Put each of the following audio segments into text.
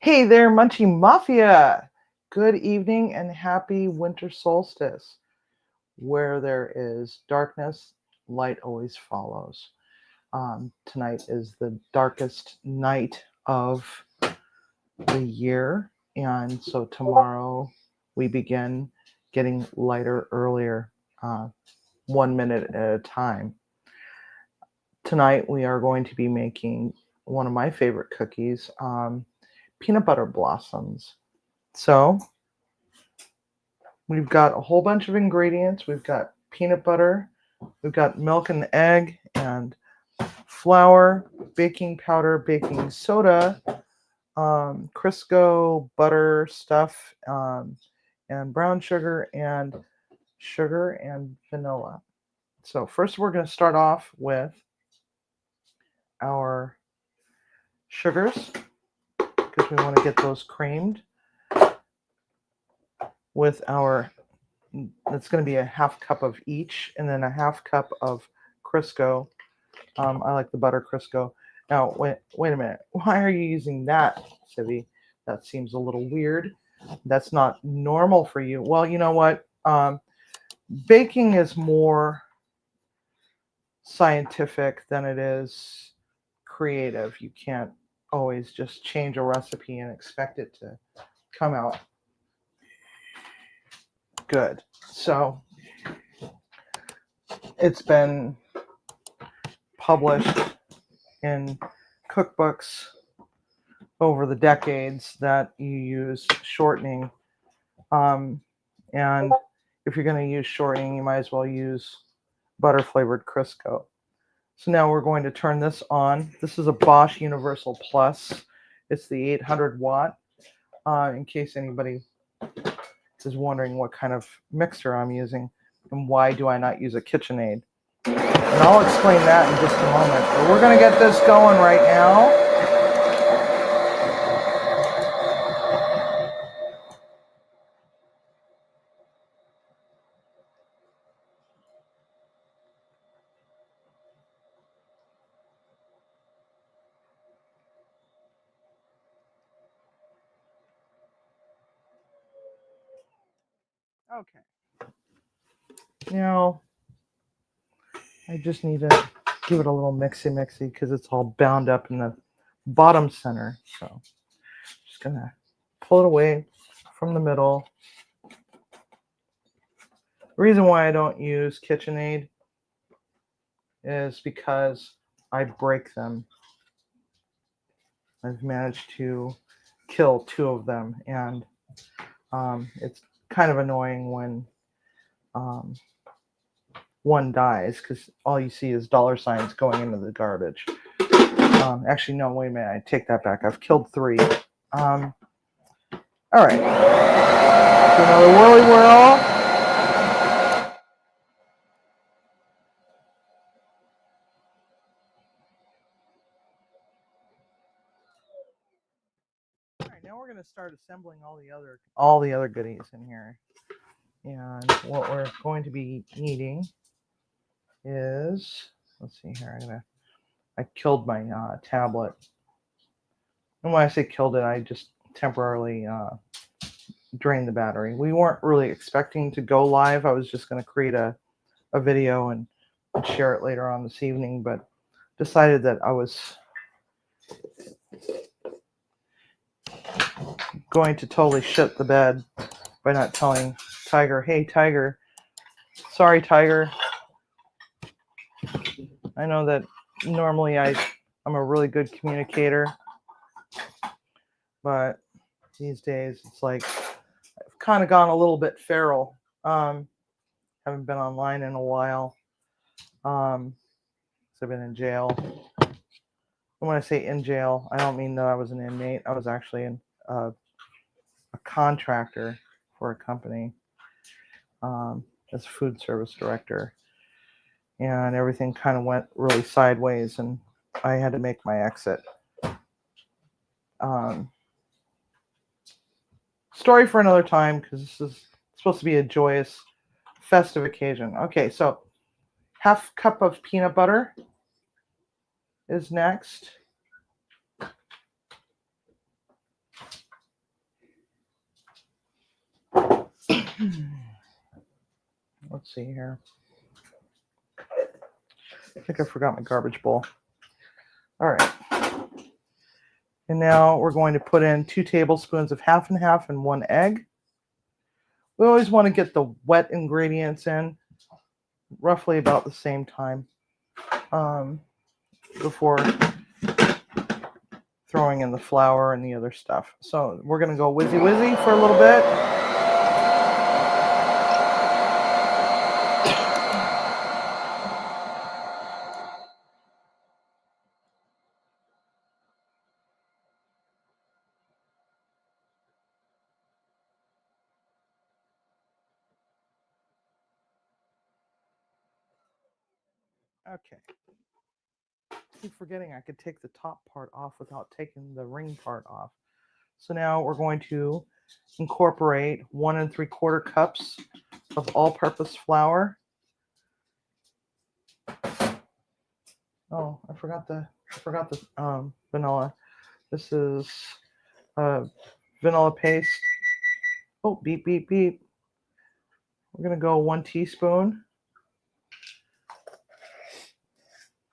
Hey there, Munchie Mafia! Good evening and happy winter solstice. Where there is darkness, light always follows. Tonight is the darkest night of the year, and so tomorrow we begin getting lighter earlier, 1 minute at a time. Tonight we are going to be making one of my favorite cookies, peanut butter blossoms. So we've got a whole bunch of ingredients. We've got peanut butter, we've got milk and egg, and flour, baking powder, baking soda, Crisco, butter stuff, and brown sugar and vanilla. So first we're going to start off with our sugars because we want to get those creamed with our, it's going to be a half cup of each and then a half cup of Crisco. I like the butter Crisco. Now, wait a minute. Why are you using that, Civi? That seems a little weird. That's not normal for you. Well, you know what? Baking is more scientific than it is creative. You can't always just change a recipe and expect it to come out good. So it's been published in cookbooks over the decades that you use shortening. And if you're going to use shortening, you might as well use butter flavored Crisco. So now we're going to turn this on. This is a Bosch Universal Plus. It's the 800 watt. In case anybody is wondering what kind of mixer I'm using and why do I not use a KitchenAid. And I'll explain that in just a moment. But we're going to get this going right now. Okay. Now, I just need to give it a little mixy because it's all bound up in the bottom center. So just going to pull it away from the middle. The reason why I don't use KitchenAid is because I break them. I've managed to kill 2 of them, and it's kind of annoying when one dies because all you see is dollar signs going into the garbage. Actually, no, wait a minute. I take that back. I've killed 3. All right. So another whirly whirl. All right, now we're going to start assembling all the other goodies in here. And what we're going to be needing is, let's see here. I killed my tablet. And when I say killed it, I just temporarily drained the battery. We weren't really expecting to go live. I was just going to create a video and share it later on this evening, but decided that I was going to totally shit the bed by not telling Tiger, hey, Tiger, sorry, Tiger. I know that normally I'm a really good communicator, but these days it's like I've kind of gone a little bit feral. Haven't been online in a while. So I've been in jail. And when I say in jail, I don't mean that I was an inmate. I was actually a contractor for a company as a food service director. And everything kind of went really sideways, and I had to make my exit. Story for another time, because this is supposed to be a joyous, festive occasion. Okay, so half cup of peanut butter is next. Let's see here. I think I forgot my garbage bowl. All right. And now we're going to put in 2 tablespoons of half and half and 1 egg. We always want to get the wet ingredients in roughly about the same time before throwing in the flour and the other stuff. So we're going to go whizzy whizzy for a little bit. Okay. Keep forgetting I could take the top part off without taking the ring part off. So now we're going to incorporate 1 3/4 cups of all-purpose flour. Oh, I forgot the vanilla. This is vanilla paste. Oh, beep beep beep. We're gonna go 1 teaspoon.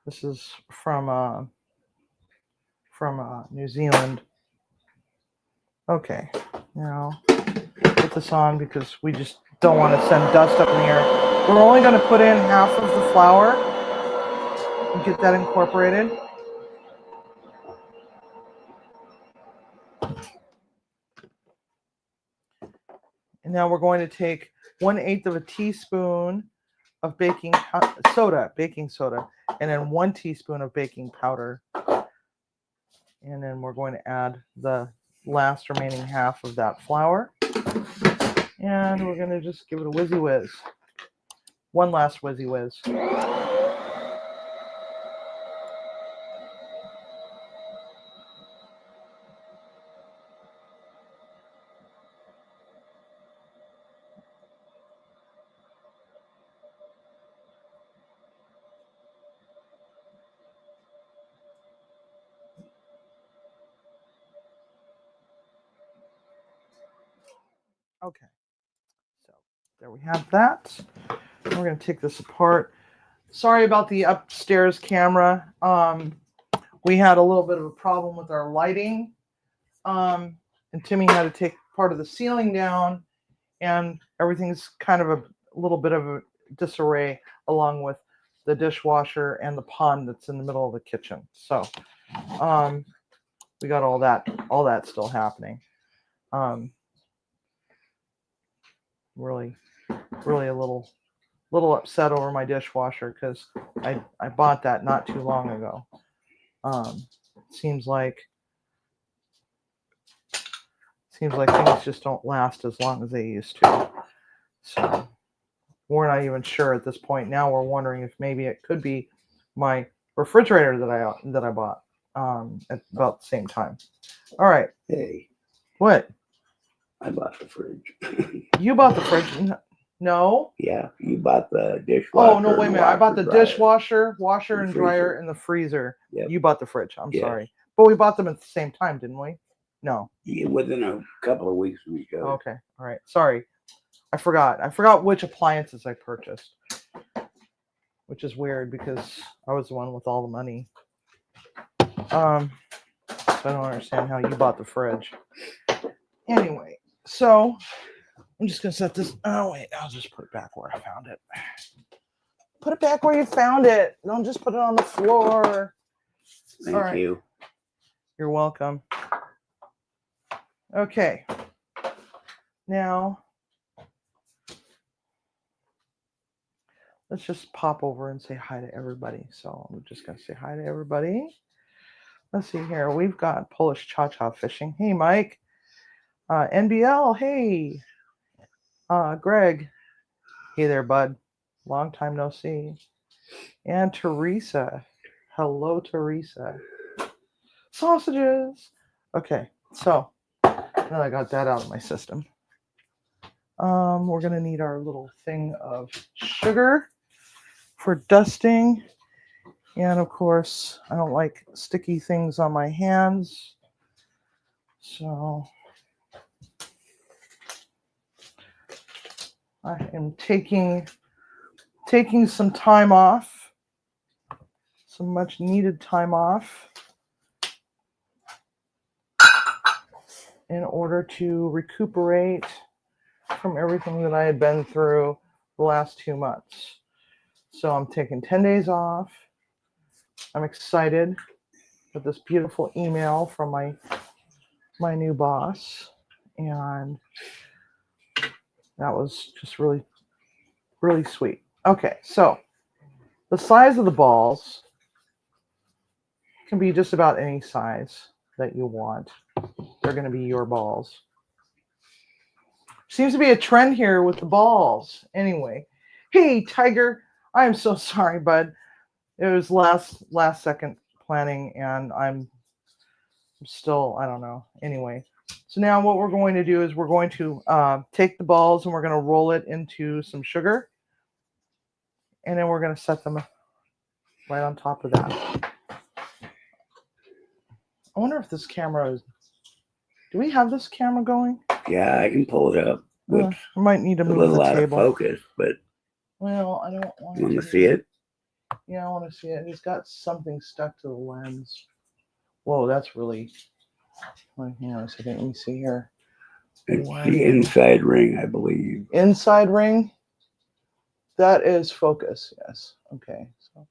This is from New Zealand. Okay, now put this on because we just don't want to send dust up in the air. We're only going to put in half of the flour and get that incorporated. And now we're going to take 1/8 of a teaspoon of baking soda, and then 1 teaspoon of baking powder. And then we're going to add the last remaining half of that flour. And we're going to just give it a whizzy whiz. One last whizzy whiz. Okay, so there we have that. We're going to take this apart. Sorry about the upstairs camera. We had a little bit of a problem with our lighting. And Timmy had to take part of the ceiling down, and everything's kind of a little bit of a disarray along with the dishwasher and the pond that's in the middle of the kitchen. So we got all that still happening. Really a little upset over my dishwasher because I bought that not too long ago. Seems like things just don't last as long as they used to. So we're not even sure at this point. Now we're wondering if maybe it could be my refrigerator that I bought at about the same time. All right. Hey. What? I bought the fridge. You bought the fridge? No. Yeah, you bought the dishwasher. Oh, no, wait a minute. I bought the dishwasher, washer and dryer, and the freezer. Yep. You bought the fridge. I'm sorry. But we bought them at the same time, didn't we? No. Yeah, within a couple of weeks of each other. Okay. All right. Sorry. I forgot which appliances I purchased, which is weird because I was the one with all the money. So I don't understand how you bought the fridge. Anyway, so I'm just going to set this. Oh, wait. I'll just put it back where I found it. Put it back where you found it. Don't just put it on the floor. Thank you. You're welcome. Okay. Now, let's just pop over and say hi to everybody. So I'm just going to say hi to everybody. Let's see here. We've got Polish Cha-Cha Fishing. Hey, Mike. NBL. Hey. Greg. Hey there, bud. Long time no see. And Teresa. Hello, Teresa. Sausages. Okay, so now that I got that out of my system, we're going to need our little thing of sugar for dusting. And of course, I don't like sticky things on my hands. So I am taking some time off, some much needed time off in order to recuperate from everything that I had been through the last 2 months. So I'm taking 10 days off. I'm excited with this beautiful email from my new boss, and that was just really, really sweet. Okay, so the size of the balls can be just about any size that you want. They're going to be your balls. Seems to be a trend here with the balls. Anyway, hey Tiger, I am so sorry, bud. It was last second planning, and I'm still, I don't know. Anyway, so now what we're going to do is we're going to take the balls and we're going to roll it into some sugar, and then we're going to set them right on top of that. I wonder if this camera is. Do we have this camera going? Yeah, I can pull it up. I might need to It's a move little the out of table. focus, but Well, I don't want you want to see it? Yeah, I want to see it. It's got something stuck to the lens. Whoa, that's really. Hang on a second. Let me see here. It's Wow. the inside ring, I believe. Inside ring. That is focus. Yes. Okay. So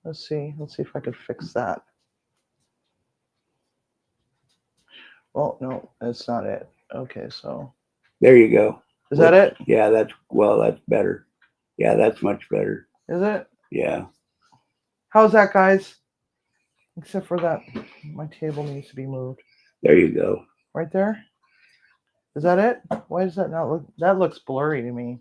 let's see. Let's see if I could fix that. Oh no, that's not it. Okay, so There you go. Is that it? Yeah, that's better. Yeah, that's much better. Is it? Yeah. How's that, guys? Except for that, my table needs to be moved. There you go. Right there? Is that it? Why does that not look? That looks blurry to me.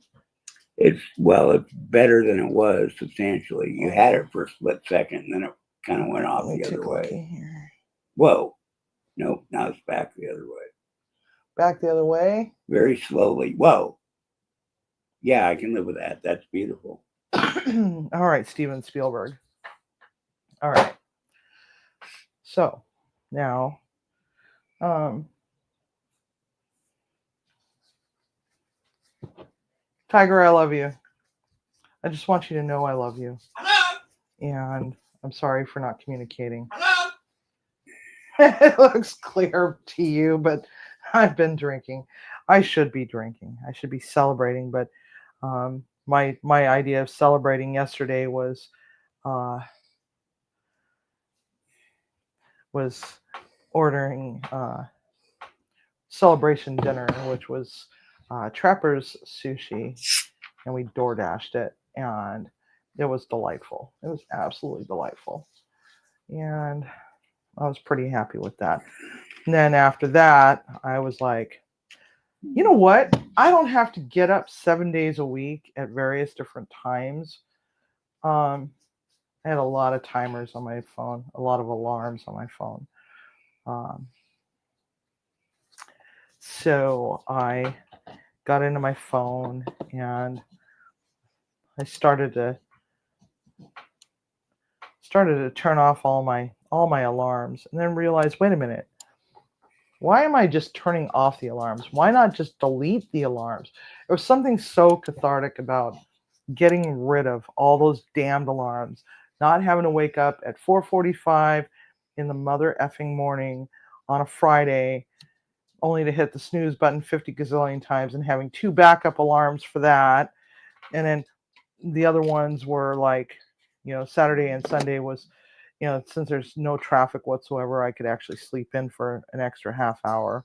It's better than it was substantially. You had it for a split second, and then it kind of went off the other way. Here. Whoa. Nope, now it's back the other way. Back the other way? Very slowly. Whoa. Yeah, I can live with that. That's beautiful. All right, Steven Spielberg. All right. So now, Tiger, I love you. I just want you to know I love you. Hello? And I'm sorry for not communicating. Hello? It looks clear to you, but I've been drinking. I should be drinking. I should be celebrating, but my idea of celebrating yesterday was ordering celebration dinner, which was Trapper's Sushi, and we door dashed it, and it was delightful. It was absolutely delightful, and I was pretty happy with that. And then after that, I was like, you know what? I don't have to get up 7 days a week at various different times. I had a lot of timers on my phone, a lot of alarms on my phone. So I got into my phone and I started to turn off all my alarms, and then realized, wait a minute, why am I just turning off the alarms? Why not just delete the alarms? There was something so cathartic about getting rid of all those damned alarms, not having to wake up at 4:45 in the mother effing morning on a Friday, only to hit the snooze button 50 gazillion times, and having 2 backup alarms for that. And then the other ones were like, Saturday and Sunday was, since there's no traffic whatsoever, I could actually sleep in for an extra half hour,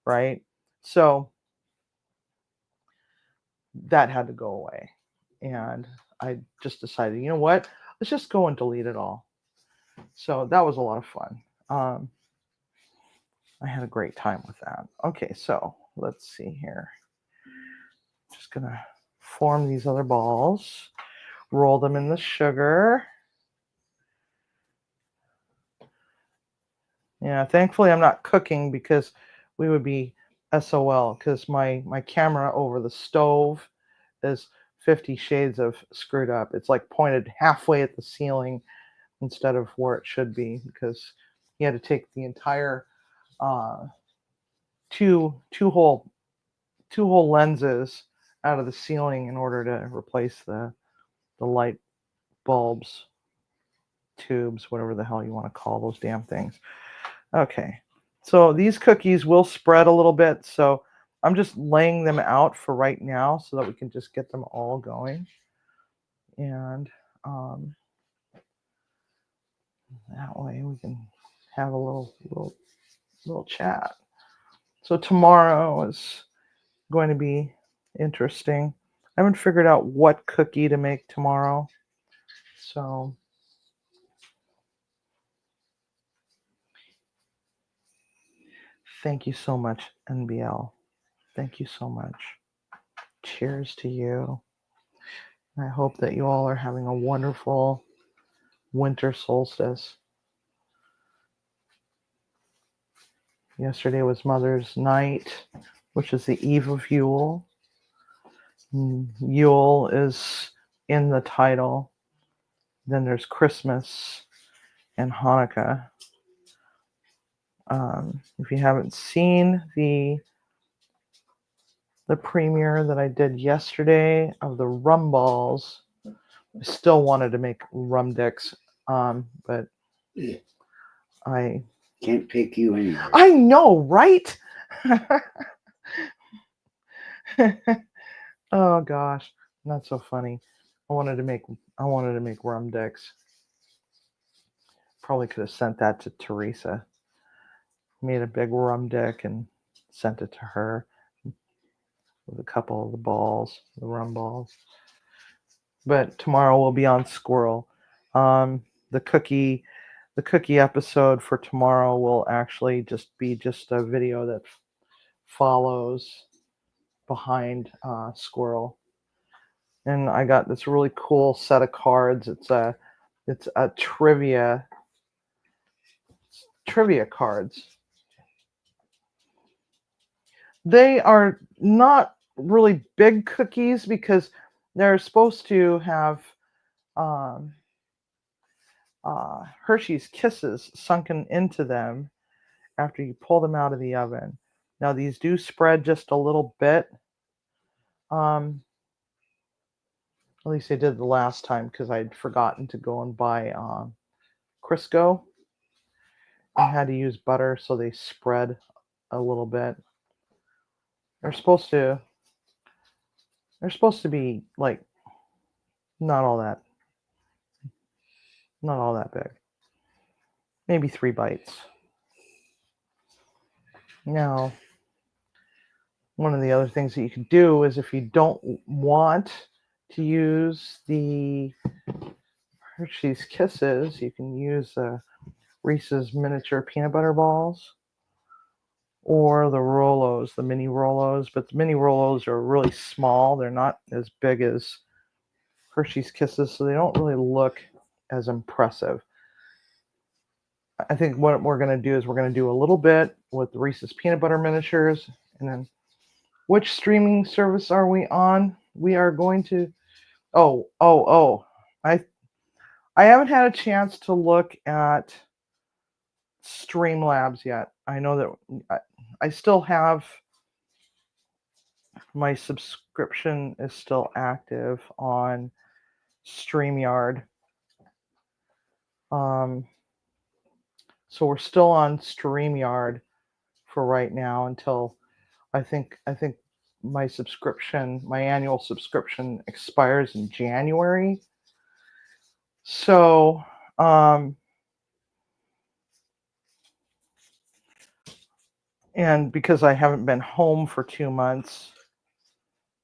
right? So that had to go away. And I just decided, you know what? Let's just go and delete it all. So that was a lot of fun. I had a great time with that. Okay, so let's see here. Just going to form these other balls, roll them in the sugar. Yeah, thankfully I'm not cooking, because we would be SOL, because my camera over the stove is 50 shades of screwed up. It's like pointed halfway at the ceiling instead of where it should be, because he had to take the entire two hole lenses out of the ceiling in order to replace the light bulbs, tubes, whatever the hell you want to call those damn things. Okay, so these cookies will spread a little bit, so I'm just laying them out for right now so that we can just get them all going. And that way we can have a little chat. So tomorrow is going to be interesting. I haven't figured out what cookie to make tomorrow. So thank you so much, NBL. Thank you so much. Cheers to you. I hope that you all are having a wonderful winter solstice. Yesterday was Mother's Night, which is the eve of Yule. Yule is in the title. Then there's Christmas and Hanukkah. If you haven't seen the premiere that I did yesterday of the rum balls, I still wanted to make rum dicks, but I can't pick you anyway. I know, right? Oh gosh, not so funny. I wanted to make rum dicks. Probably could have sent that to Teresa. Made a big rum dick and sent it to her with a couple of the balls, the rum balls. But tomorrow we'll be on Squirrel. The cookie episode for tomorrow will actually just be a video that follows behind Squirrel. And I got this really cool set of cards. It's a trivia cards. They are not really big cookies because they're supposed to have Hershey's Kisses sunken into them after you pull them out of the oven. Now these do spread just a little bit. At least I did the last time because I'd forgotten to go and buy Crisco. I had to use butter, so they spread a little bit. They're supposed to be like not all that big. Maybe 3 bites. Now, one of the other things that you can do is if you don't want to use the Hershey's Kisses, you can use Reese's miniature peanut butter balls or the Rolos, the mini Rolos. But the mini Rolos are really small. They're not as big as Hershey's Kisses, so they don't really look as impressive. I think what we're going to do is we're going to do a little bit with the Reese's peanut butter miniatures. And then which streaming service are we on? We are going to I haven't had a chance to look at Streamlabs yet. I know that I still have my subscription is still active on StreamYard. So we're still on StreamYard for right now until I think my annual subscription expires in January. So and because I haven't been home for 2 months,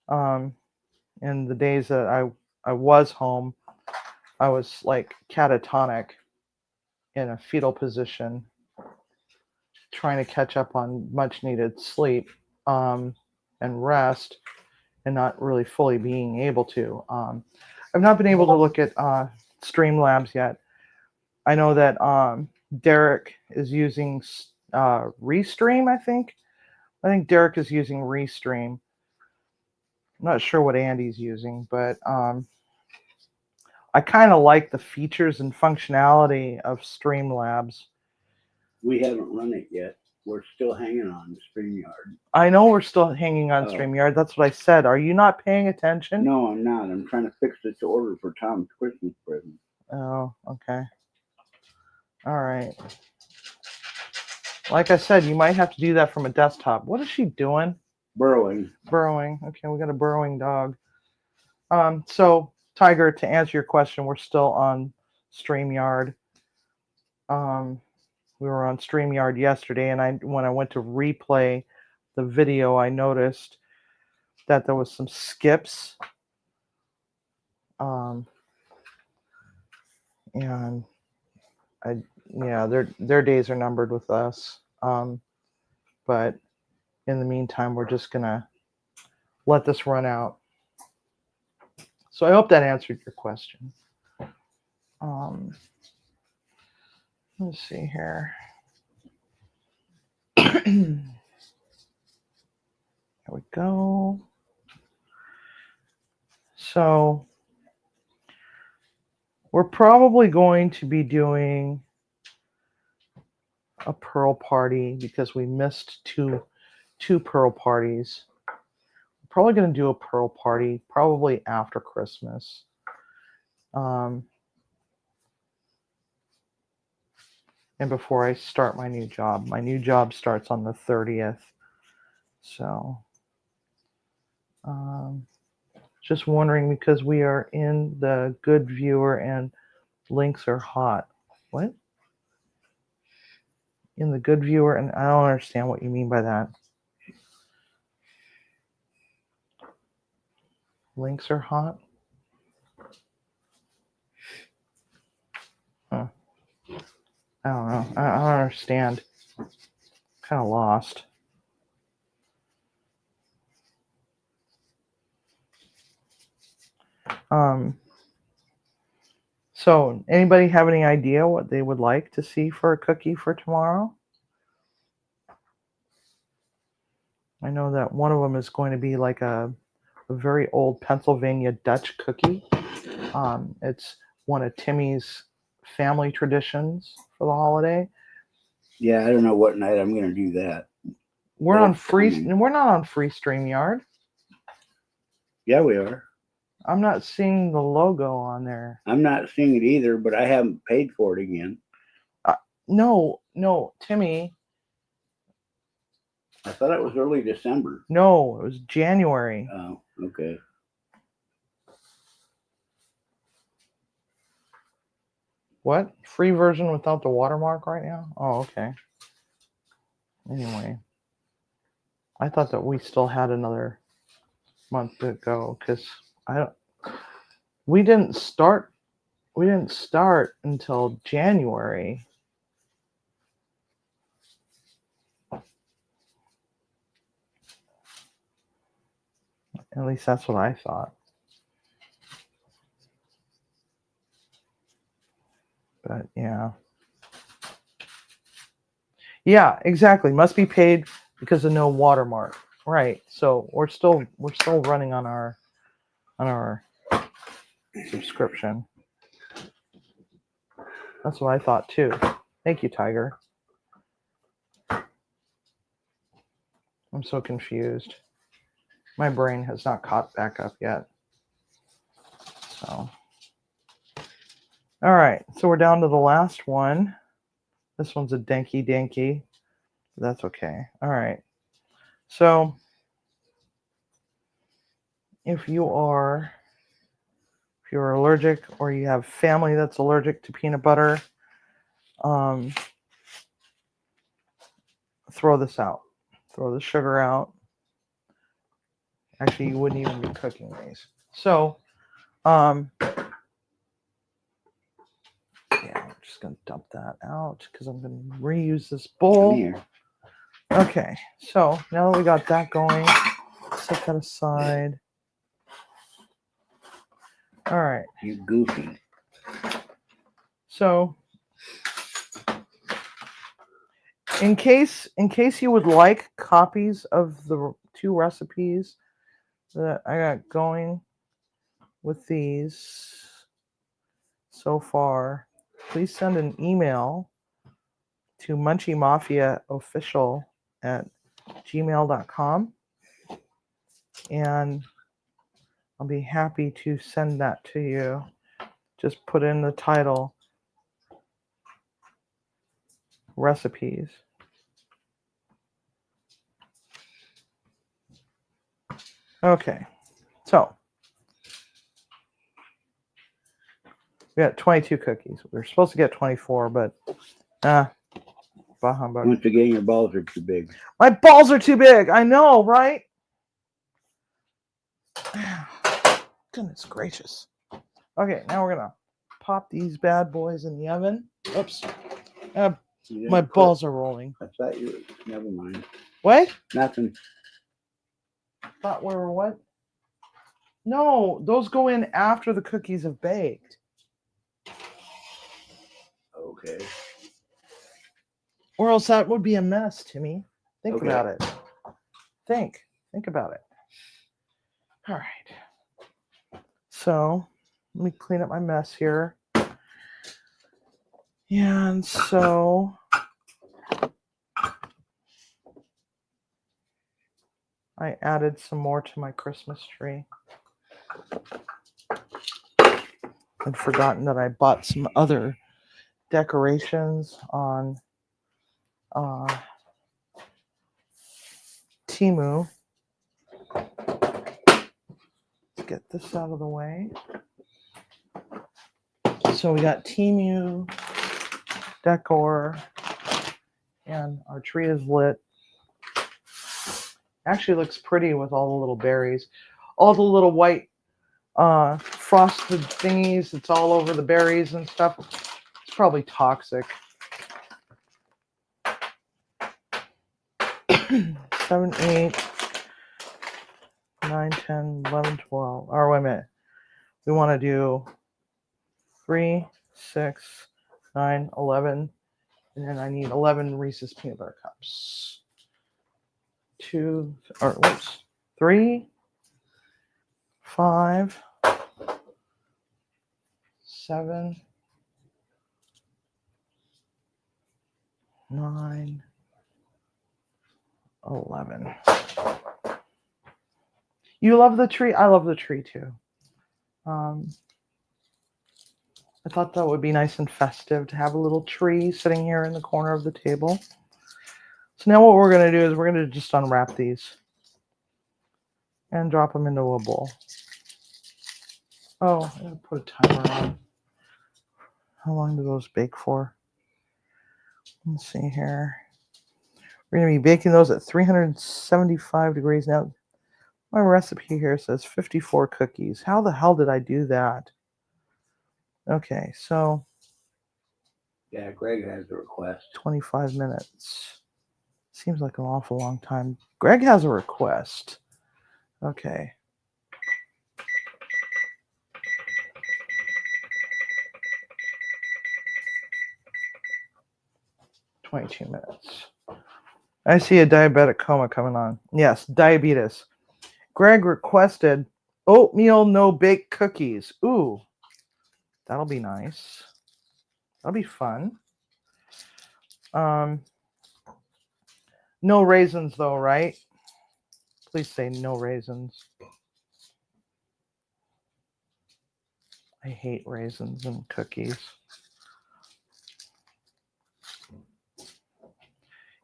and the days that I was home, I was like catatonic in a fetal position, trying to catch up on much needed sleep and rest, and not really fully being able to. I've not been able to look at Streamlabs yet. I know that Derek is using Restream, I think. I think Derek is using Restream. I'm not sure what Andy's using, but I kind of like the features and functionality of Streamlabs. We haven't run it yet. we're still hanging on StreamYard. I know we're still hanging on Oh. StreamYard. That's what I said. Are you not paying attention? No, I'm not. I'm trying to fix this order for Tom's Christmas present. Oh, okay. All right. Like I said, you might have to do that from a desktop. What is she doing? Burrowing. Burrowing. Okay, we got a burrowing dog. So Tiger, to answer your question, we're still on StreamYard. We were on StreamYard yesterday, and when I went to replay the video, I noticed that there was some skips. And their days are numbered with us. But in the meantime, we're just gonna let this run out. So I hope that answered your question. Let's see here. There we go. So we're probably going to be doing a Pearl party because we missed two Pearl parties. We're probably going to do a Pearl party probably after Christmas. And before I start my new job. My new job starts on the 30th. So just wondering, because we are in the good viewer and links are hot. What? In the good viewer, and I don't understand what you mean by that. Links are hot? Huh. I don't know. I don't understand. Kind of lost. So anybody have any idea what they would like to see for a cookie for tomorrow? I know that one of them is going to be like a very old Pennsylvania Dutch cookie. It's one of Timmy's family traditions for the holiday. Yeah, I don't know what night I'm going to do that. We're not on free StreamYard. Yeah, we are. I'm not seeing the logo on there. I'm not seeing it either, but I haven't paid for it again. No, Timmy. I thought it was early December. No, it was January. Oh, okay. What? Free version without the watermark right now? Oh, okay. Anyway, I thought that we still had another month to go because we didn't start until January. At least that's what I thought. But yeah. Yeah, exactly. Must be paid because of no watermark. Right. So we're still running on our subscription. That's what I thought too. Thank you, Tiger. I'm so confused. My brain has not caught back up yet. So, all right. So we're down to the last one. This one's a dinky. That's okay. All right. So if you're allergic or you have family that's allergic to peanut butter, throw this out. Throw the sugar out. Actually, you wouldn't even be cooking these. So, yeah, I'm just going to dump that out because I'm going to reuse this bowl. Here. Okay, so now that we got that going, set that aside. All right. You goofy. So, in case you would like copies of the two recipes that I got going with these so far, please send an email to munchiemafiaofficial@gmail.com, and I'll be happy to send that to you. Just put in the title, recipes. Okay, so we got 22 cookies. We were supposed to get 24, but bah humbug. Once again, your balls are too big. My balls are too big. I know, right? Goodness gracious. Okay, now we're gonna pop these bad boys in the oven. Oops. My balls are rolling. I thought you. Never mind. What? Nothing. Thought we were what? No, those go in after the cookies have baked. Okay. Or else that would be a mess, Timmy. Think Okay. about it. Think about it. All right. So let me clean up my mess here. And so I added some more to my Christmas tree. I'd forgotten that I bought some other decorations on Temu. Let's get this out of the way. So we got Temu decor, and our tree is lit. Actually looks pretty with all the little berries, all the little white frosted thingies. It's all over the berries and stuff. It's probably toxic. 7, 8, 9, 10, 11, 12. Or wait a minute. We want to do 3, 6, 9, 11. And then I need 11 Reese's peanut butter cups. 3, 5, 7, 9, 11. You love the tree? I love the tree too. I thought that would be nice and festive to have a little tree sitting here in the corner of the table. So now what we're going to do is we're going to just unwrap these and drop them into a bowl. Oh, I'm going to put a timer on. How long do those bake for? Let's see here. We're going to be baking those at 375 degrees. Now, my recipe here says 54 cookies. How the hell did I do that? Okay, so. Yeah, Greg has a request. 25 minutes. Seems like an awful long time. Greg has a request. Okay. $22 minutes. I see a diabetic coma coming on. Yes, diabetes. Greg requested oatmeal no bake cookies. Ooh, that'll be nice. That'll be fun. No raisins though, right? Please say no raisins. I hate raisins in cookies.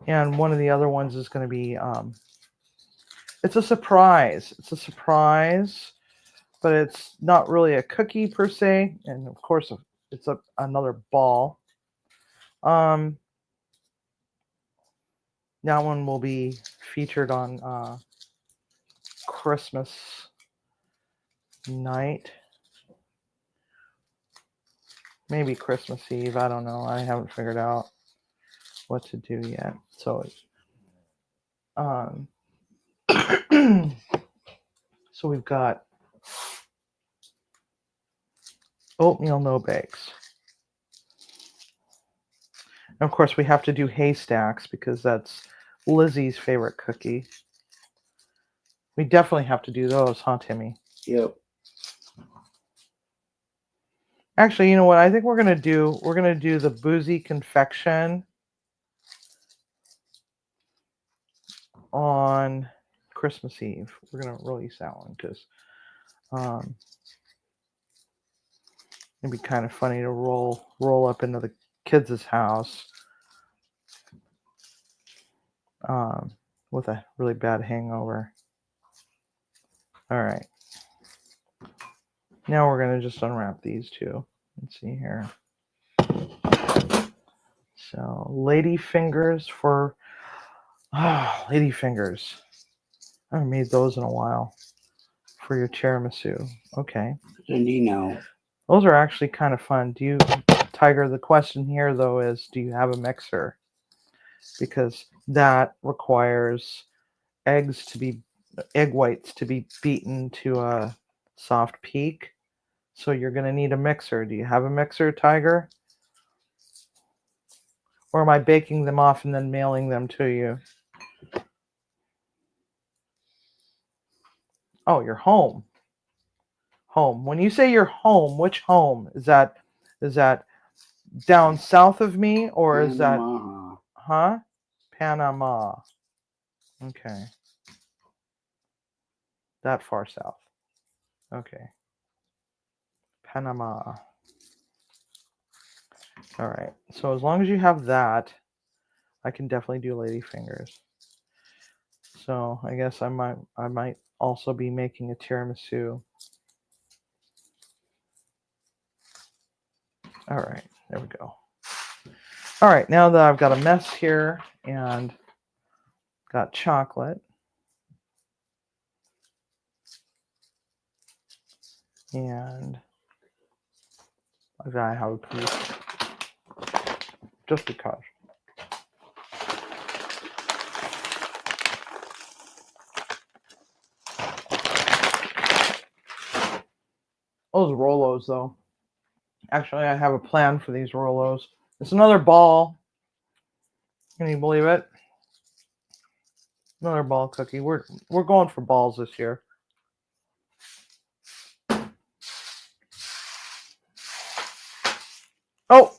And one of the other ones is going to be, it's a surprise. It's a surprise, but it's not really a cookie per se. And of course, it's another ball. That one will be featured on Christmas night. Maybe Christmas Eve. I don't know. I haven't figured out what to do yet. So, so we've got oatmeal no bakes. And of course, we have to do haystacks because that's Lizzie's favorite cookie. We definitely have to do those, huh, Timmy? Yep. Actually, you know what? I think we're gonna do the boozy confection on Christmas Eve. We're gonna release that one because it'd be kind of funny to roll up into the kids' house with a really bad hangover. All right. Now we're gonna just unwrap these two. Let's see here. So, lady fingers for lady fingers. I haven't made those in a while for your tiramisu. Okay. Then you know. Those are actually kind of fun. Tiger, the question here though is, do you have a mixer? Because that requires egg whites to be beaten to a soft peak. So you're going to need a mixer. Do you have a mixer, Tiger? Or am I baking them off and then mailing them to you? Oh, you're home. Home. When you say you're home, which home? Is that down south of me, or is that Panama? Okay. That far south. Okay. Panama. All right. So as long as you have that, I can definitely do lady fingers. So I guess I might also be making a tiramisu. All right. There we go. All right. Now that I've got a mess here and got chocolate. And I gotta have a piece. Just because. Those Rolos, though. Actually, I have a plan for these Rolos. It's another ball. Can you believe it? Another ball cookie. We're going for balls this year. Oh.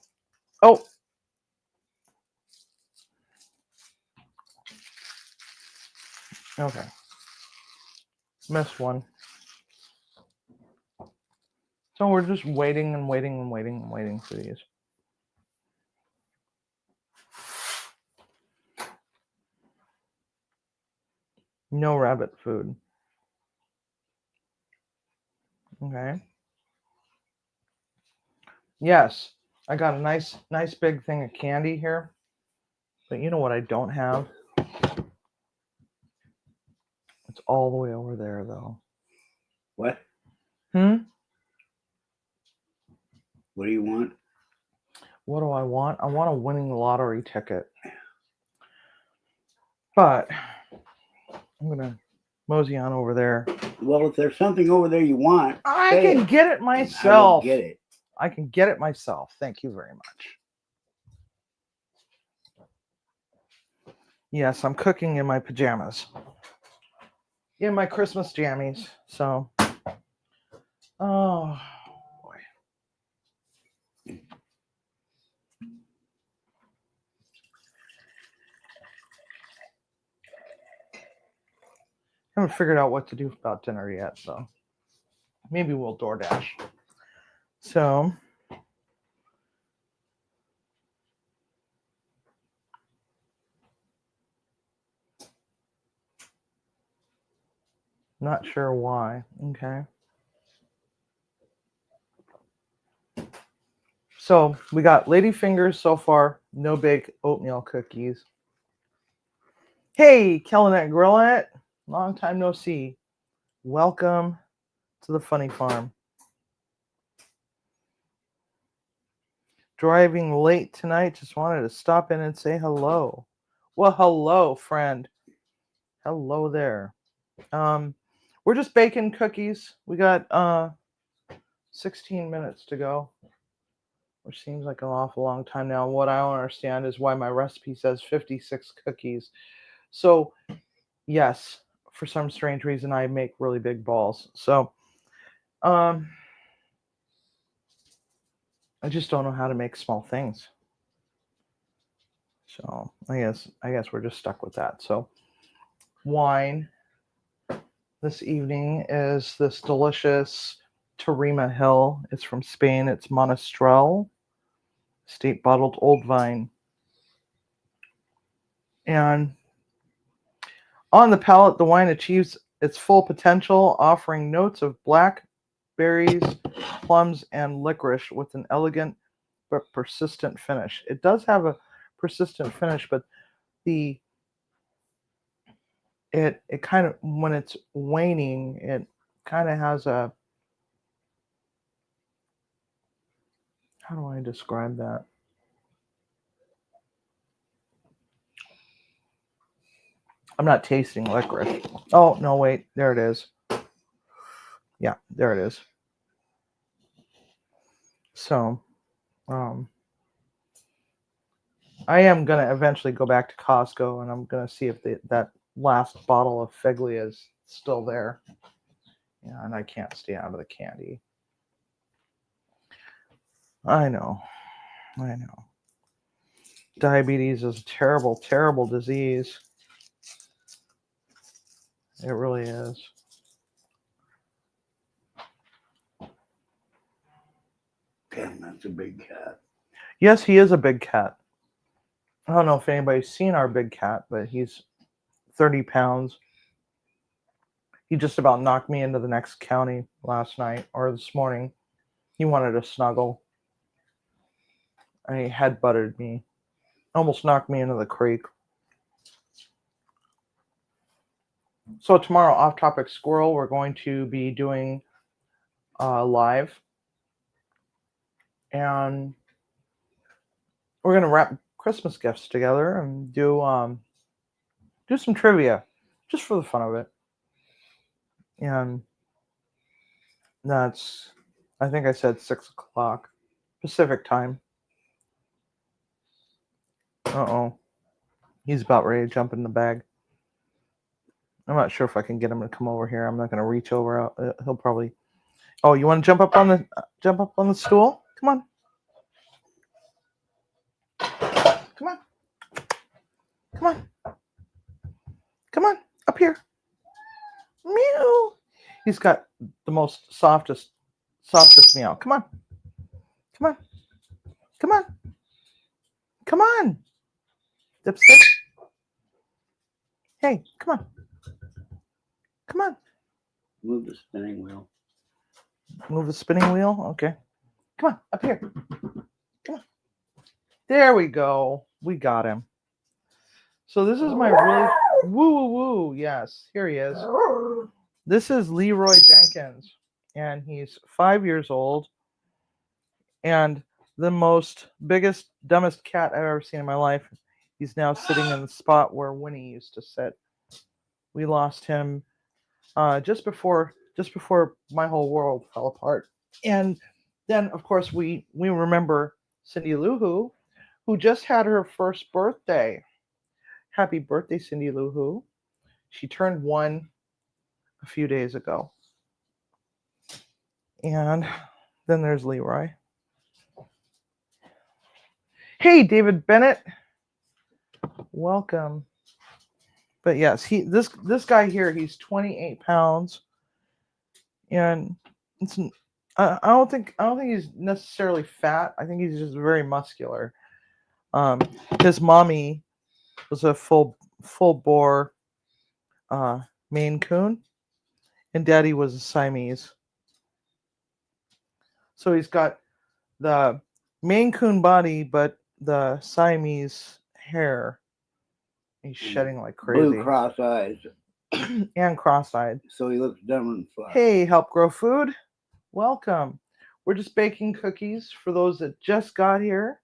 Okay. Missed one. So we're just waiting and waiting and waiting and waiting for these. No rabbit food. Okay. Yes, I got a nice big thing of candy here. But you know what I don't have? It's all the way over there, though. What? What do you want? What do I want? I want a winning lottery ticket. But I'm going to mosey on over there. Well, if there's something over there you want, I can get it myself. I will get it. I can get it myself. Thank you very much. Yes, I'm cooking in my pajamas. In my Christmas jammies. So, oh boy. I haven't figured out what to do about dinner yet, so maybe we'll DoorDash. So, not sure why. Okay. So we got ladyfingers so far. No big oatmeal cookies. Hey, Kellanette Grillette. Long time no see. Welcome to the funny farm. Driving late tonight. Just wanted to stop in and say hello. Well, hello, friend. Hello there. We're just baking cookies. We got 16 minutes to go, which seems like an awful long time now. What I don't understand is why my recipe says 56 cookies. So, yes, for some strange reason, I make really big balls. So, I just don't know how to make small things. So, I guess we're just stuck with that. So, wine this evening is this delicious Tarima Hill. It's from Spain. It's Monastrell, state bottled old vine. And on the palate, the wine achieves its full potential, offering notes of blackberries, plums, and licorice with an elegant but persistent finish. It does have a persistent finish, but it kind of, when it's waning, it kind of has a, how do I describe that? I'm not tasting licorice. Oh, no, wait. There it is. Yeah, there it is. So, I am going to eventually go back to Costco, and I'm going to see if that last bottle of Figlia is still there. Yeah, and I can't stay out of the candy. I know. Diabetes is a terrible, terrible disease. It really is. Damn, that's a big cat. Yes, he is a big cat. I don't know if anybody's seen our big cat, but he's 30 pounds. He just about knocked me into the next county last night or this morning. He wanted to snuggle. And he headbutted me. Almost knocked me into the creek. So tomorrow, Off Topic Squirrel, we're going to be doing live. And we're going to wrap Christmas gifts together and do some trivia, just for the fun of it. And that's, I think I said 6 o'clock Pacific time. Uh-oh. He's about ready to jump in the bag. I'm not sure if I can get him to come over here. I'm not going to reach over. He'll probably... Oh, you want to jump up on the stool? Come on. Come on. Come on. Come on. Up here. Meow. He's got the most softest meow. Come on. Come on. Come on. Come on. Dipstick. Hey, come on. Come on. Move the spinning wheel. Move the spinning wheel? Okay. Come on, up here. Come on. There we go. We got him. So this is my really... Woo, woo, woo. Yes, here he is. This is Leroy Jenkins. And he's 5 years old. And the biggest, dumbest cat I've ever seen in my life. He's now sitting in the spot where Winnie used to sit. We lost him just before my whole world fell apart. And then, of course, we remember Cindy Lou who just had her first birthday. Happy birthday, Cindy Lou. She turned 1 a few days ago. And then there's Leroy. Hey, David Bennett. Welcome. But yes, this guy here, he's 28 pounds. And I don't think he's necessarily fat. I think he's just very muscular. His mommy was a full bore Maine Coon, and Daddy was a Siamese. So he's got the Maine Coon body, but the Siamese hair. He's shedding like crazy. Blue cross eyes. And cross-eyed. So he looks dumb and flat. Hey, Help Grow Food. Welcome. We're just baking cookies for those that just got here.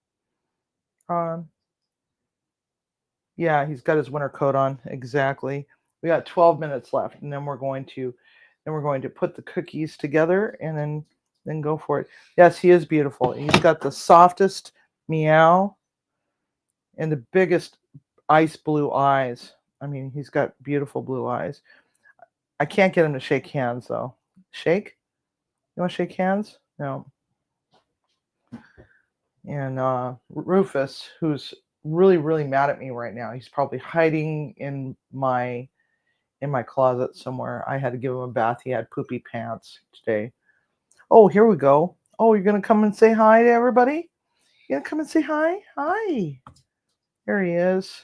Yeah, he's got his winter coat on. Exactly. We got 12 minutes left, and then we're going to put the cookies together and then go for it. Yes, he is beautiful. He's got the softest meow and the biggest ice blue eyes. I mean, he's got beautiful blue eyes. I can't get him to shake hands, though. Shake? You want to shake hands? No. And Rufus, who's really, really mad at me right now. He's probably hiding in my in my closet somewhere. I had to give him a bath. He had poopy pants today. Oh, here we go. Oh, you're going to come and say hi to everybody? You going to come and say hi? Hi. There he is.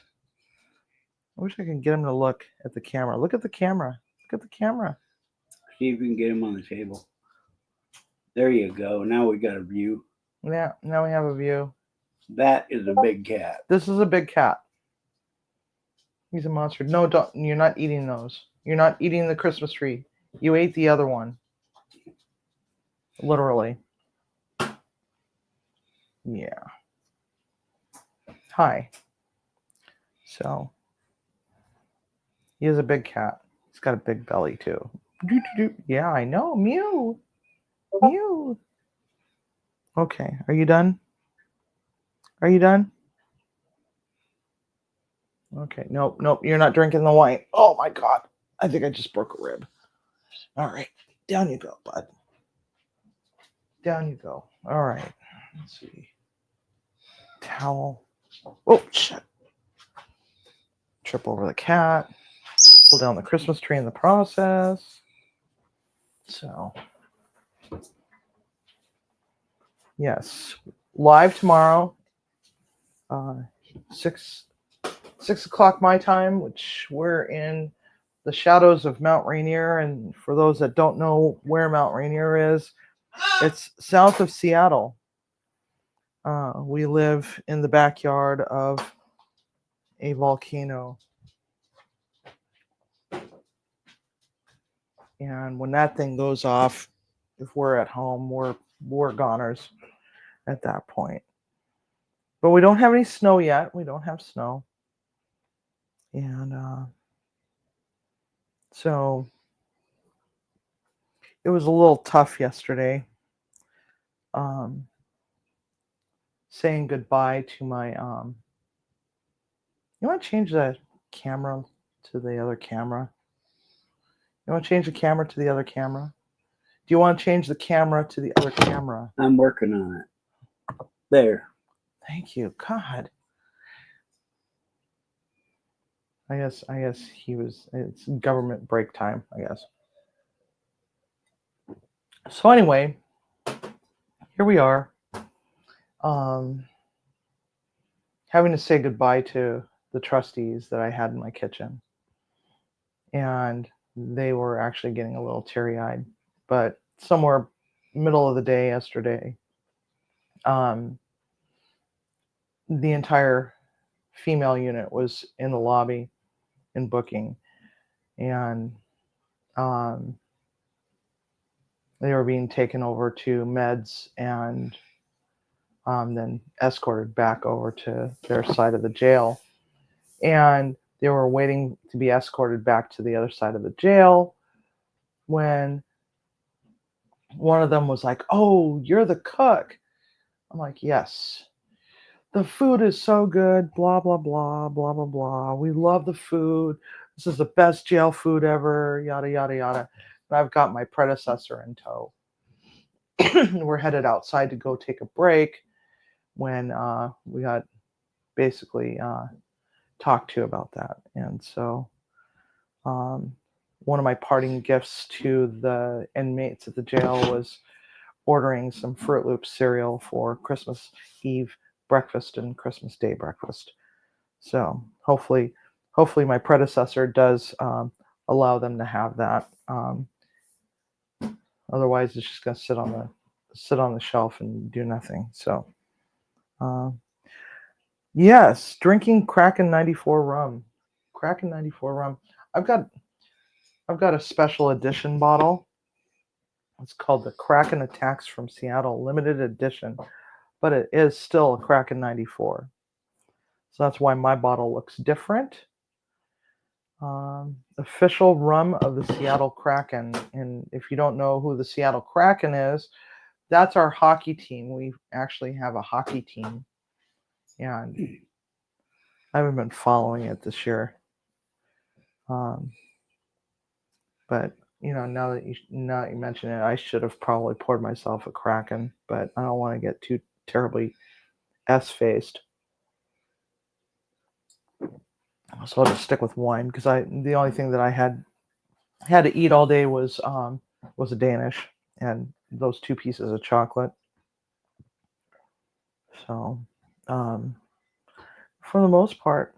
I wish I could get him to look at the camera. Look at the camera. Look at the camera. See if we can get him on the table. There you go. Now we got a view. Yeah, now we have a view. That is a big cat. This is a big cat. He's a monster. No, don't. You're not eating those. You're not eating the Christmas tree. You ate the other one. Literally. Yeah. Hi. So, he is a big cat. He's got a big belly, too. Yeah, I know. Mew. Mew. Okay. Are you done? Are you done? Okay. Nope. Nope. You're not drinking the wine. Oh, my God. I think I just broke a rib. All right. Down you go, bud. Down you go. All right. Let's see. Towel. Oh, shit. Trip over the cat. Pull down the Christmas tree in the process. So, yes. Live tomorrow. 6 o'clock my time, which we're in the shadows of Mount Rainier. And for those that don't know where Mount Rainier is, it's south of Seattle. We live in the backyard of a volcano. And when that thing goes off, if we're at home, we're goners at that point. But we don't have any snow yet. We don't have snow. And so it was a little tough yesterday. Saying goodbye to my you want to change the camera to the other camera? You want to change the camera to the other camera? Do you want to change the camera to the other camera? I'm working on it. There. Thank you. God. I guess it's government break time, I guess. So anyway, here we are. Having to say goodbye to the trustees that I had in my kitchen. And they were actually getting a little teary-eyed. But somewhere middle of the day yesterday, the entire female unit was in the lobby in booking. And they were being taken over to meds and then escorted back over to their side of the jail. And they were waiting to be escorted back to the other side of the jail when one of them was like, "Oh, you're the cook." I'm like, "Yes. The food is so good, blah, blah, blah, blah, blah, blah. We love the food. This is the best jail food ever, yada, yada, yada." And I've got my predecessor in tow. We're headed outside to go take a break when we got basically talked to about that. And so one of my parting gifts to the inmates at the jail was ordering some Fruit Loops cereal for Christmas Eve breakfast and Christmas Day breakfast. So hopefully my predecessor does allow them to have that. Otherwise, it's just going to sit on the shelf and do nothing. So, yes, drinking Kraken 94 rum. Kraken 94 rum. I've got a special edition bottle. It's called the Kraken Attacks from Seattle limited edition, but it is still a Kraken 94. So that's why my bottle looks different. Official rum of the Seattle Kraken. And if you don't know who the Seattle Kraken is, that's our hockey team. We actually have a hockey team. And I haven't been following it this year. But now that you mention it, I should have probably poured myself a Kraken, but I don't want to get too terribly S-faced. So I'll just stick with wine because the only thing that I had to eat all day was a Danish and those 2 pieces of chocolate. So for the most part,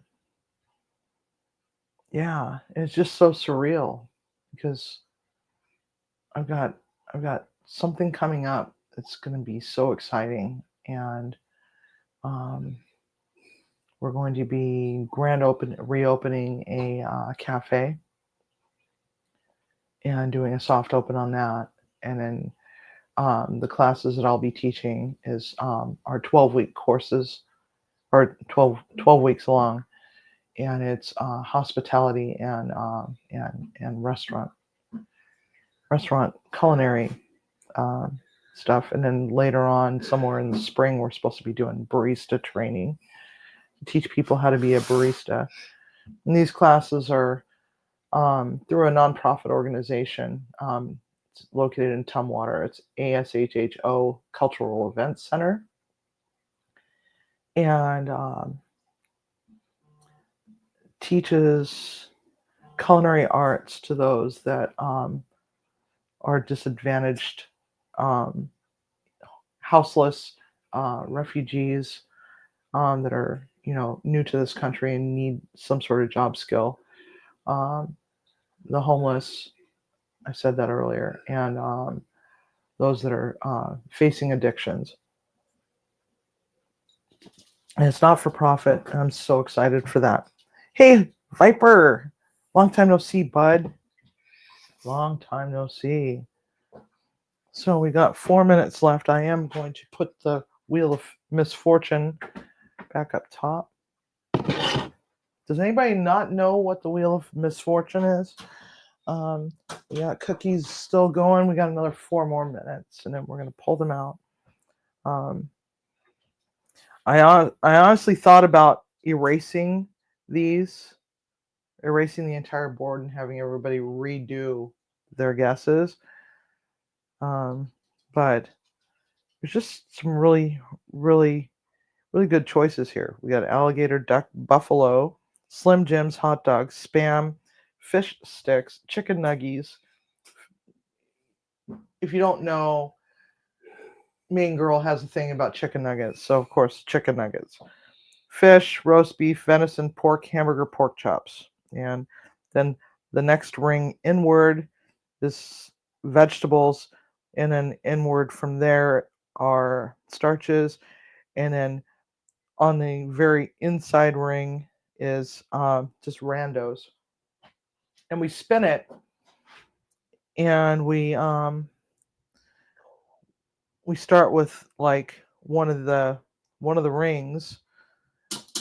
yeah, it's just so surreal because I've got something coming up that's going to be so exciting, and we're going to be reopening a cafe and doing a soft open on that, and then the classes that I'll be teaching is are 12-week courses, or 12 weeks long, and it's hospitality and restaurant culinary stuff. And then later on, somewhere in the spring, we're supposed to be doing barista training, teach people how to be a barista. And these classes are through a nonprofit organization. It's located in Tumwater. It's ASHHO Cultural Events Center. And teaches culinary arts to those that are disadvantaged, houseless refugees that are new to this country and need some sort of job skill. The homeless, I said that earlier, and those that are facing addictions. And it's not for profit. And I'm so excited for that. Hey, Viper, long time no see, bud. Long time no see. So we got 4 minutes left. I am going to put the Wheel of Misfortune back up top. Does anybody not know what the Wheel of Misfortune is? We got cookies still going. We got another 4 more minutes, and then we're going to pull them out. I honestly thought about erasing the entire board and having everybody redo their guesses. But there's just some really, really, really good choices here. We got alligator, duck, buffalo, Slim Jims, hot dogs, Spam, fish sticks, chicken nuggies. If you don't know, Mean Girl has a thing about chicken nuggets, so of course chicken nuggets. Fish, roast beef, venison, pork, hamburger, pork chops. And then the next ring inward is vegetables, and then inward from there are starches, and then on the very inside ring is just randos. And we spin it, and we start with like one of the rings.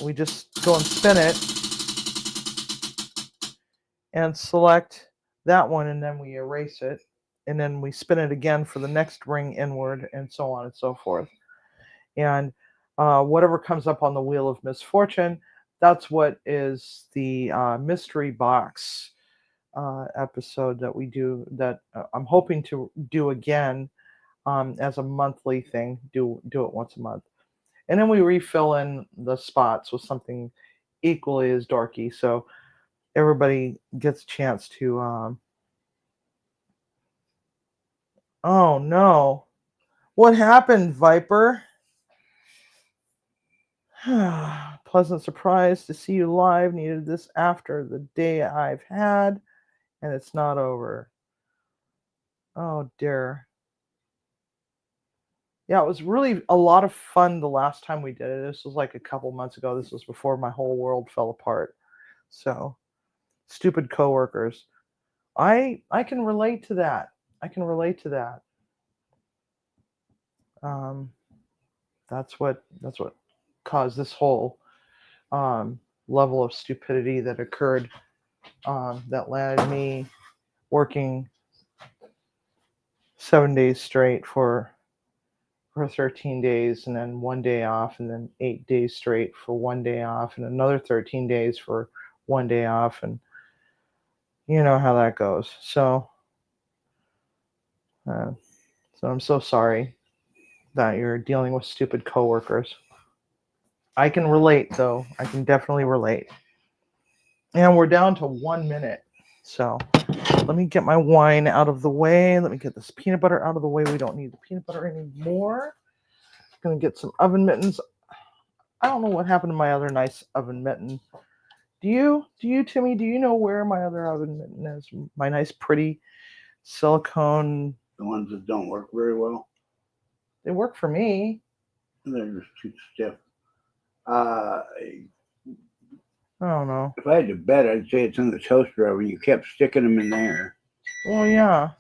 We just go and spin it and select that one, and then we erase it, and then we spin it again for the next ring inward, and so on and so forth. And whatever comes up on the Wheel of Misfortune, that's what is the mystery box episode that we do, that I'm hoping to do again as a monthly thing. Do it once a month, and then we refill in the spots with something equally as dorky, so everybody gets a chance to oh no, what happened, Viper? Pleasant surprise to see you live. Needed this after the day I've had, and it's not over. Oh dear. Yeah, it was really a lot of fun the last time we did it. This was like a couple months ago. This was before my whole world fell apart. So, stupid coworkers. I can relate to that. I can relate to that. That's what caused this whole level of stupidity that occurred, that landed me working 7 days straight for 13 days, and then 1 day off, and then 8 days straight for 1 day off, and another 13 days for 1 day off, and you know how that goes. So I'm so sorry that you're dealing with stupid coworkers. I can relate, though. I can definitely relate. And we're down to 1 minute. So let me get my wine out of the way. Let me get this peanut butter out of the way. We don't need the peanut butter anymore. I'm going to get some oven mittens. I don't know what happened to my other nice oven mitten. Do you, Timmy, do you know where my other oven mitten is? My nice, pretty silicone. The ones that don't work very well. They work for me. They're just too stiff. I don't know. If I had to bet, I'd say it's in the toaster oven. You kept sticking them in there. Well, yeah.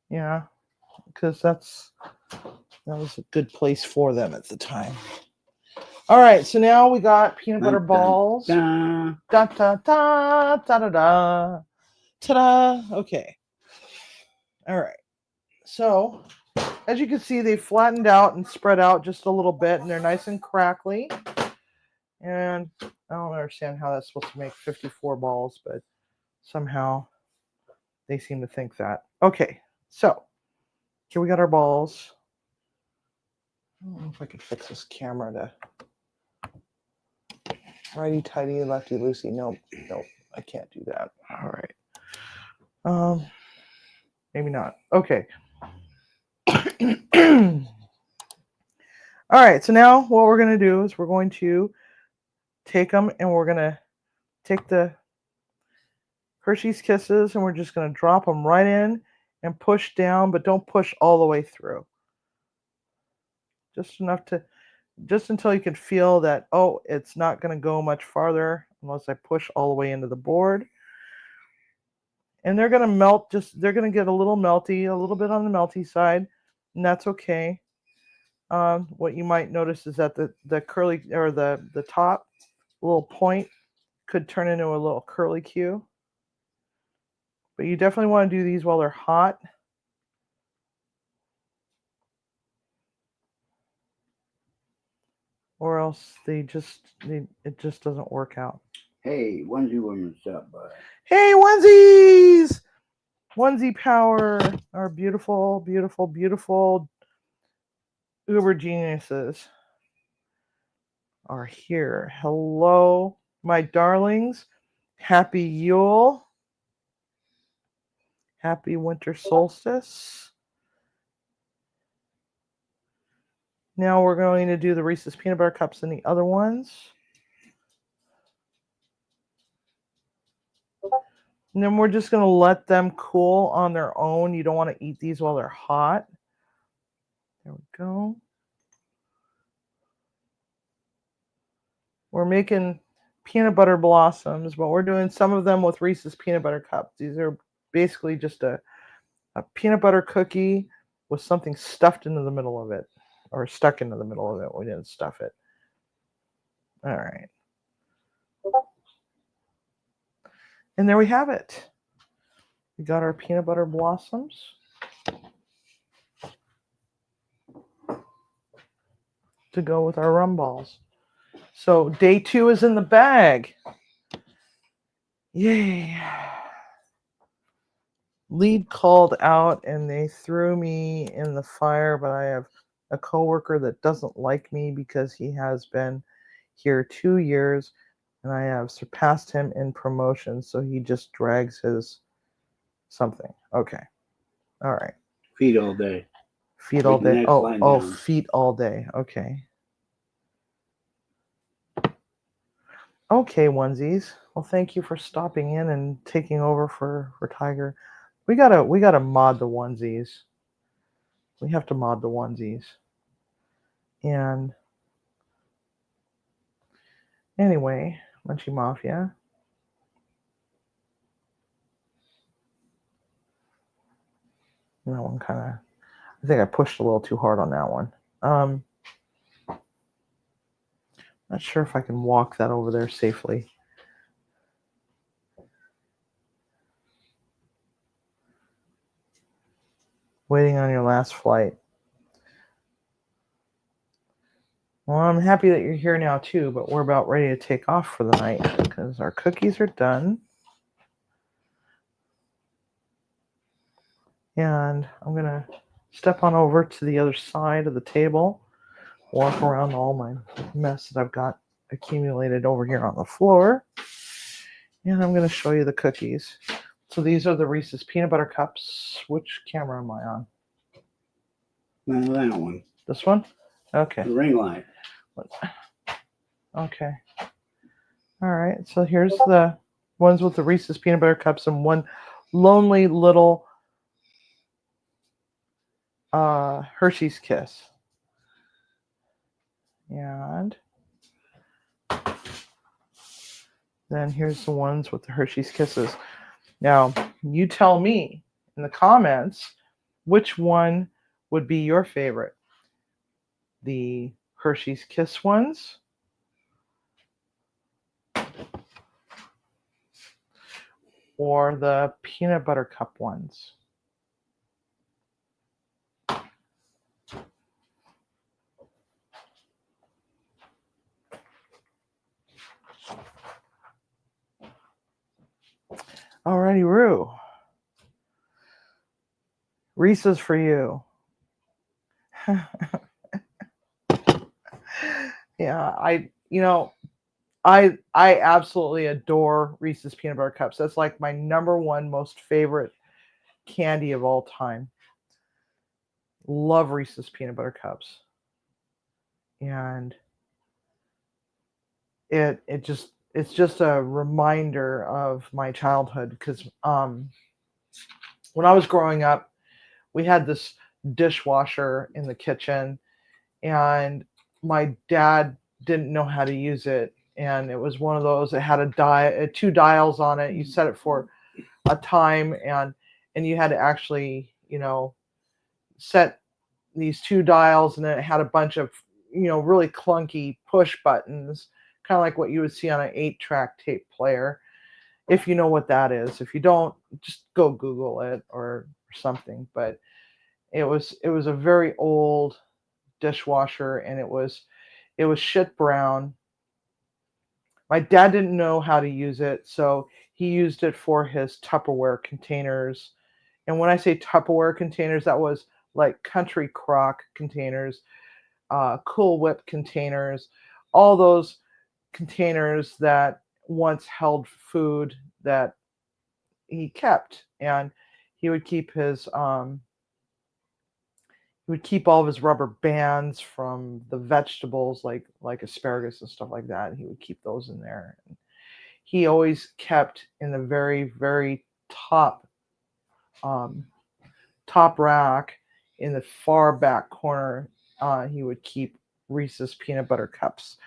Yeah. Because that was a good place for them at the time. All right, so now we got peanut butter balls. Da, Da da da da da da. Ta-da. Okay. All right. So, as you can see, they flattened out and spread out just a little bit, and they're nice and crackly. And I don't understand how that's supposed to make 54 balls, but somehow they seem to think that. Okay, so here we got our balls. I don't know if I can fix this camera to righty-tighty, lefty-loosey. Nope, I can't do that. All right. Maybe not. Okay. All right, so now what we're going to do is we're going to take them and we're going to take the Hershey's Kisses and we're just going to drop them right in and push down, but don't push all the way through. Just enough just until you can feel that, oh, it's not going to go much farther unless I push all the way into the board. And they're going to melt, they're going to get a little melty, a little bit on the melty side, and that's okay. What you might notice is that the curly, or the top little point could turn into a little curly Q. But you definitely want to do these while they're hot. Or else it just doesn't work out. Hey, onesie women stop by. Hey, onesies! Onesie power. Our beautiful, beautiful, beautiful uber geniuses are here. Hello, my darlings. Happy Yule. Happy Winter Solstice. Now we're going to do the Reese's Peanut Butter Cups and the other ones. And then we're just going to let them cool on their own. You don't want to eat these while they're hot. There we go. We're making peanut butter blossoms, but we're doing some of them with Reese's Peanut Butter Cups. These are basically just a peanut butter cookie with something stuffed into the middle of it, or stuck into the middle of it. We didn't stuff it. All right. And there we have it. We got our peanut butter blossoms. To go with our rum balls. So day 2 is in the bag. Yay. Lead called out and they threw me in the fire, but I have a coworker that doesn't like me because he has been here 2 years and I have surpassed him in promotion, so he just drags his something. Okay. All right. Feed all day. Feed all day. Oh, feet all day. Okay. Okay, onesies. Well, thank you for stopping in and taking over for Tiger. We gotta mod the onesies. We have to mod the onesies. And anyway, Munchy Mafia. That one kind of, I think I pushed a little too hard on that one. Not sure if I can walk that over there safely. Waiting on your last flight. Well, I'm happy that you're here now too, but we're about ready to take off for the night because our cookies are done. And I'm going to step on over to the other side of the table, walk around all my mess that I've got accumulated over here on the floor. And I'm going to show you the cookies. So these are the Reese's Peanut Butter Cups. Which camera am I on? No, that one. This one? Okay. The ring light. Okay. All right. So here's the ones with the Reese's Peanut Butter Cups and one lonely little Hershey's Kiss. And then here's the ones with the Hershey's Kisses. Now, you tell me in the comments which one would be your favorite. The Hershey's Kiss ones or the peanut butter cup ones. Alrighty, Roo. Reese's for you. Yeah, I absolutely adore Reese's Peanut Butter Cups. That's like my number one most favorite candy of all time. Love Reese's Peanut Butter Cups. And it's just a reminder of my childhood because when I was growing up, we had this dishwasher in the kitchen and my dad didn't know how to use it. And it was one of those that had two dials on it. You set it for a time and you had to actually, set these two dials, and then it had a bunch of, really clunky push buttons, kind of like what you would see on an 8-track tape player. If you know what that is. If you don't, just go Google it or something. But it was a very old dishwasher, and it was shit brown. My dad didn't know how to use it, so he used it for his Tupperware containers. And when I say Tupperware containers, that was like Country Crock containers, Cool Whip containers, all those containers that once held food that he kept. And he would keep his he would keep all of his rubber bands from the vegetables like asparagus and stuff like that. He would keep those in there. He always kept in the very, very top rack in the far back corner. He would keep Reese's Peanut Butter Cups,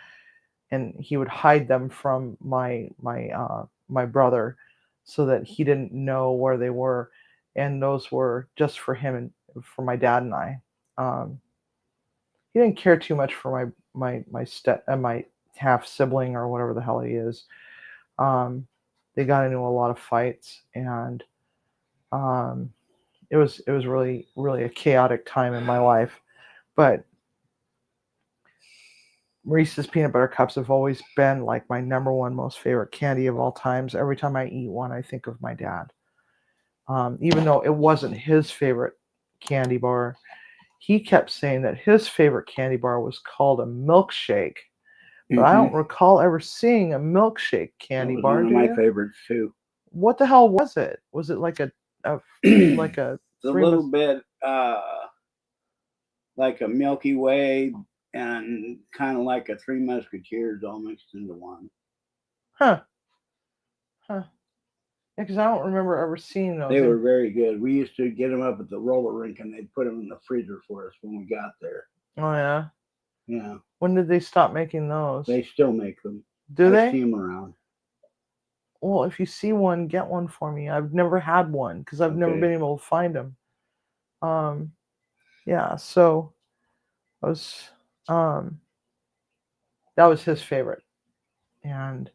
and he would hide them from my brother so that he didn't know where they were. And those were just for him and for my dad and I. He didn't care too much for my half sibling or whatever the hell he is. They got into a lot of fights, and it was really, really a chaotic time in my life. But Reese's Peanut Butter Cups have always been like my number one most favorite candy of all times. Every time I eat one, I think of my dad. Even though it wasn't his favorite candy bar, he kept saying that his favorite candy bar was called a milkshake. But I don't recall ever seeing a milkshake candy bar. One of my favorites too. What the hell was it? Was it like a like a little bit like a Milky Way and kind of like a Three Musketeers all mixed into one. Huh. Yeah, because I don't remember ever seeing those. They were very good. We used to get them up at the roller rink, and they'd put them in the freezer for us when we got there. Oh, yeah? Yeah. When did they stop making those? They still make them. Do they? I see them around. Well, if you see one, get one for me. I've never had one because I've never been able to find them. Yeah, so that was his favorite. And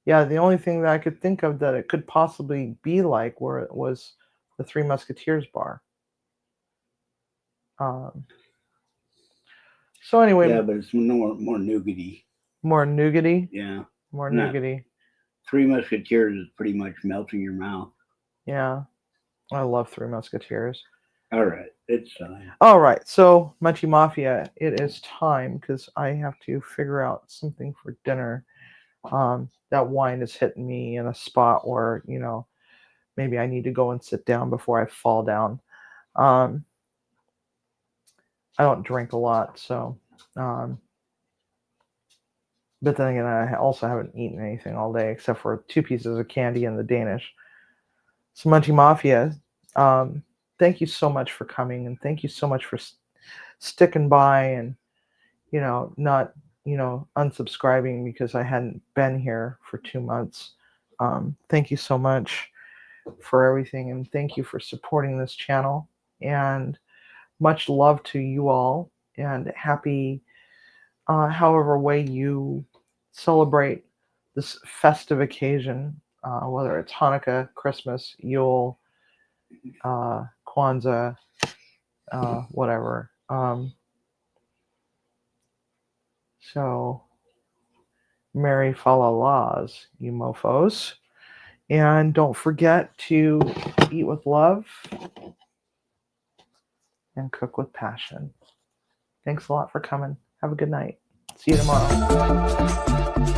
yeah, the only thing that I could think of that it could possibly be like where it was the Three Musketeers bar. So anyway. Yeah, but it's more nougaty. More nougaty? Yeah. More nougaty. Three Musketeers is pretty much melting your mouth. Yeah. I love Three Musketeers. All right. It's time. All right, so Munchie Mafia, it is time because I have to figure out something for dinner. That wine is hitting me in a spot where, maybe I need to go and sit down before I fall down. Um, I don't drink a lot, so, but then again, I also haven't eaten anything all day except for 2 pieces of candy and the Danish. So Munchie Mafia, thank you so much for coming, and thank you so much for sticking by and, not, unsubscribing because I hadn't been here for 2 months. Thank you so much for everything, and thank you for supporting this channel, and much love to you all, and happy however way you celebrate this festive occasion, whether it's Hanukkah, Christmas, Yule, Kwanzaa, whatever. So Merry Falalas, you mofos. And don't forget to eat with love and cook with passion. Thanks a lot for coming. Have a good night. See you tomorrow.